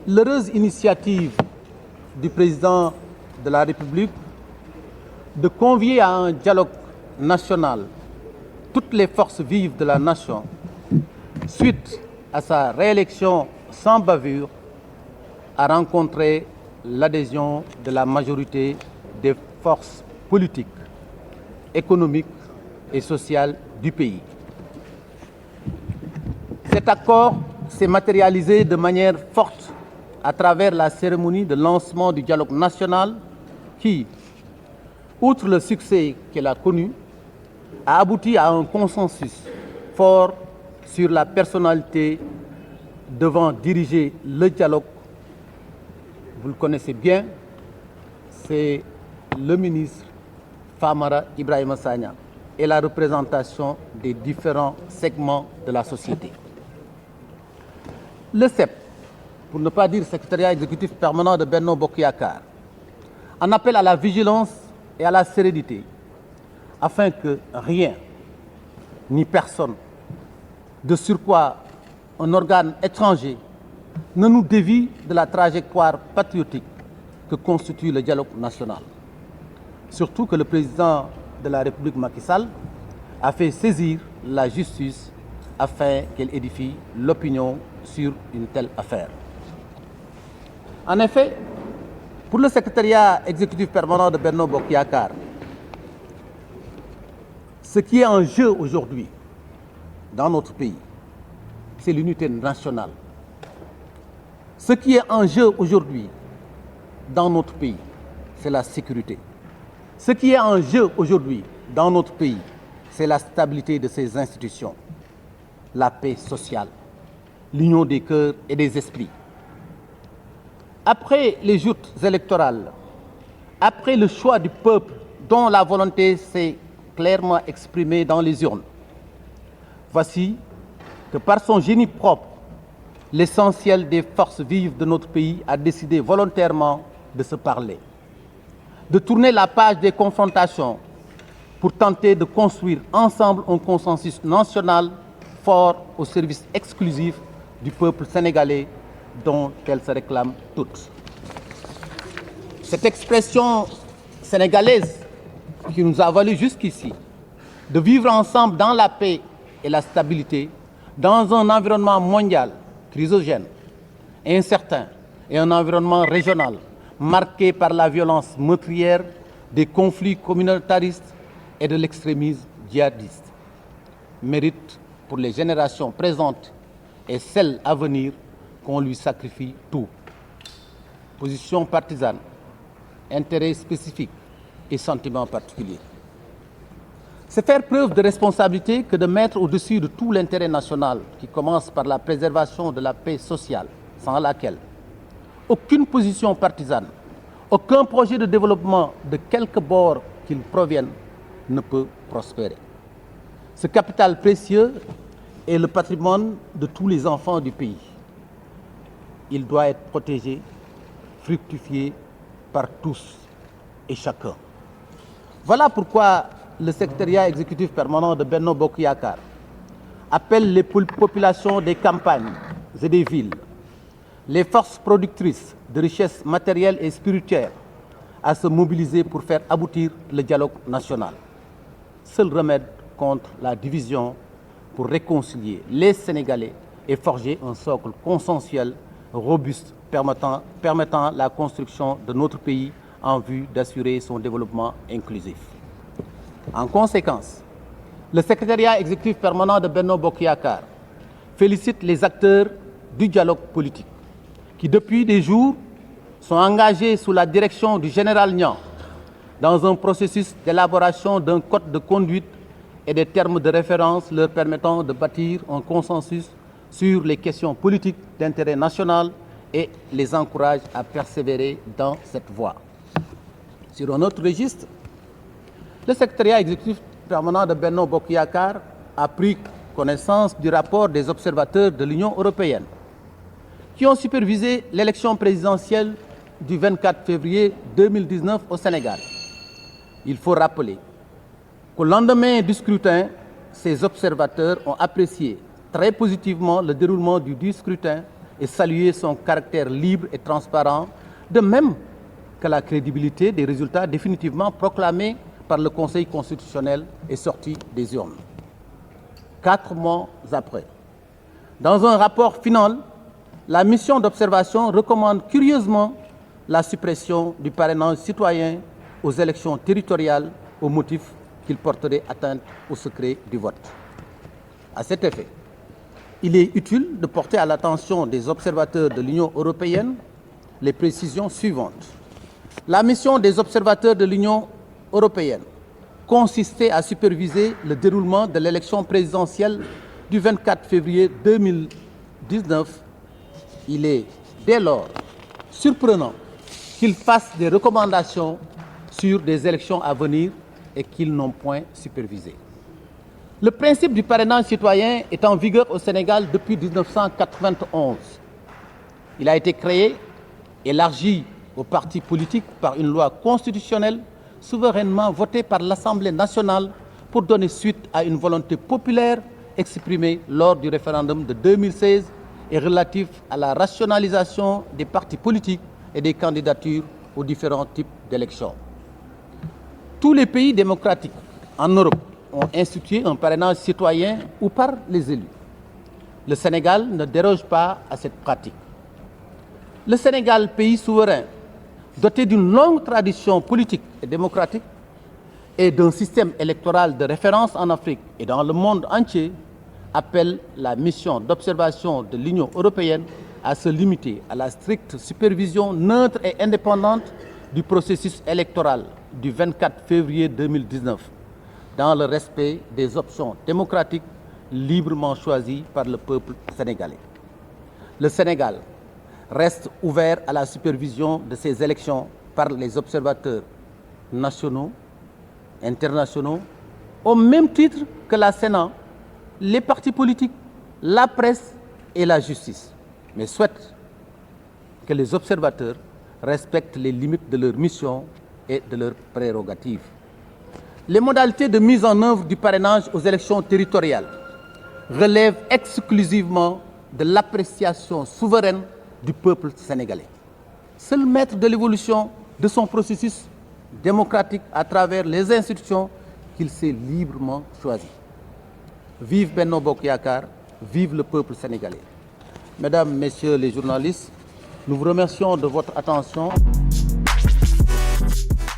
l'heureuse initiative du président de la République de convier à un dialogue national toutes les forces vives de la nation suite à sa réélection sans bavure a rencontré l'adhésion de la majorité des forces politiques, économiques et sociales du pays. Cet accord s'est matérialisé de manière forte à travers la cérémonie de lancement du dialogue national qui, outre le succès qu'elle a connu, a abouti à un consensus fort sur la personnalité devant diriger le dialogue. Vous le connaissez bien, c'est le ministre Famara Ibrahima Sagna et la représentation des différents segments de la société. Le CEP, pour ne pas dire secrétariat exécutif permanent de Benno Bokk Yakaar, en appelle à la vigilance et à la sérénité afin que rien ni personne, de surcroît un organe étranger, ne nous dévie de la trajectoire patriotique que constitue le dialogue national. Surtout que le président de la République Macky Sall a fait saisir la justice afin qu'elle édifie l'opinion sur une telle affaire. En effet, pour le secrétariat exécutif permanent de Benno Bokk Yakaar, ce qui est en jeu aujourd'hui dans notre pays, c'est l'unité nationale. Ce qui est en jeu aujourd'hui dans notre pays, c'est la sécurité. Ce qui est en jeu aujourd'hui dans notre pays, c'est la stabilité de ses institutions, la paix sociale, l'union des cœurs et des esprits. Après les joutes électorales, après le choix du peuple dont la volonté s'est clairement exprimée dans les urnes, voici que par son génie propre, l'essentiel des forces vives de notre pays a décidé volontairement de se parler, de tourner la page des confrontations pour tenter de construire ensemble un consensus national fort au service exclusif du peuple sénégalais dont elles se réclament toutes. Cette expression sénégalaise qui nous a valu jusqu'ici de vivre ensemble dans la paix et la stabilité dans un environnement mondial chrysogène, incertain et un environnement régional marqué par la violence meurtrière, des conflits communautaristes et de l'extrémisme djihadiste, mérite pour les générations présentes et celles à venir qu'on lui sacrifie tout. Position partisane, intérêts spécifiques et sentiments particuliers. C'est faire preuve de responsabilité que de mettre au-dessus de tout l'intérêt national qui commence par la préservation de la paix sociale, sans laquelle aucune position partisane, aucun projet de développement de quelque bord qu'il provienne ne peut prospérer. Ce capital précieux est le patrimoine de tous les enfants du pays. Il doit être protégé, fructifié par tous et chacun. Voilà pourquoi le secrétariat exécutif permanent de Benno Bokk Yakaar appelle les populations des campagnes et des villes, les forces productrices de richesses matérielles et spirituelles à se mobiliser pour faire aboutir le dialogue national. Seul remède contre la division pour réconcilier les Sénégalais et forger un socle consensuel robuste permettant la construction de notre pays en vue d'assurer son développement inclusif. En conséquence, le secrétariat exécutif permanent de Benno Bokk Yakaar félicite les acteurs du dialogue politique qui, depuis des jours, sont engagés sous la direction du général Niang dans un processus d'élaboration d'un code de conduite et des termes de référence leur permettant de bâtir un consensus sur les questions politiques d'intérêt national et les encourage à persévérer dans cette voie. Sur un autre registre, le secrétariat exécutif permanent de Benno Bokk Yakaar a pris connaissance du rapport des observateurs de l'Union européenne qui ont supervisé l'élection présidentielle du 24 février 2019 au Sénégal. Il faut rappeler qu'au lendemain du scrutin, ces observateurs ont apprécié très positivement le déroulement du scrutin et saluer son caractère libre et transparent, de même que la crédibilité des résultats définitivement proclamés par le Conseil constitutionnel et sortis des urnes. 4 mois après, dans un rapport final, la mission d'observation recommande curieusement la suppression du parrainage citoyen aux élections territoriales au motif qu'il porterait atteinte au secret du vote. À cet effet, il est utile de porter à l'attention des observateurs de l'Union européenne les précisions suivantes. La mission des observateurs de l'Union européenne consistait à superviser le déroulement de l'élection présidentielle du 24 février 2019. Il est dès lors surprenant qu'ils fassent des recommandations sur des élections à venir et qu'ils n'ont point supervisé. Le principe du parrainage citoyen est en vigueur au Sénégal depuis 1991. Il a été créé, élargi aux partis politiques par une loi constitutionnelle souverainement votée par l'Assemblée nationale pour donner suite à une volonté populaire exprimée lors du référendum de 2016 et relatif à la rationalisation des partis politiques et des candidatures aux différents types d'élections. Tous les pays démocratiques en Europe ont institué un parrainage citoyen ou par les élus. Le Sénégal ne déroge pas à cette pratique. Le Sénégal, pays souverain, doté d'une longue tradition politique et démocratique et d'un système électoral de référence en Afrique et dans le monde entier, appelle la mission d'observation de l'Union européenne à se limiter à la stricte supervision neutre et indépendante du processus électoral du 24 février 2019, dans le respect des options démocratiques librement choisies par le peuple sénégalais. Le Sénégal reste ouvert à la supervision de ces élections par les observateurs nationaux, internationaux, au même titre que la Sénat, les partis politiques, la presse et la justice, mais souhaite que les observateurs respectent les limites de leur mission et de leurs prérogatives. Les modalités de mise en œuvre du parrainage aux élections territoriales relèvent exclusivement de l'appréciation souveraine du peuple sénégalais. Seul maître de l'évolution de son processus démocratique à travers les institutions qu'il s'est librement choisies. Vive Benno Bokk Yakaar, vive le peuple sénégalais. Mesdames, Messieurs les journalistes, nous vous remercions de votre attention.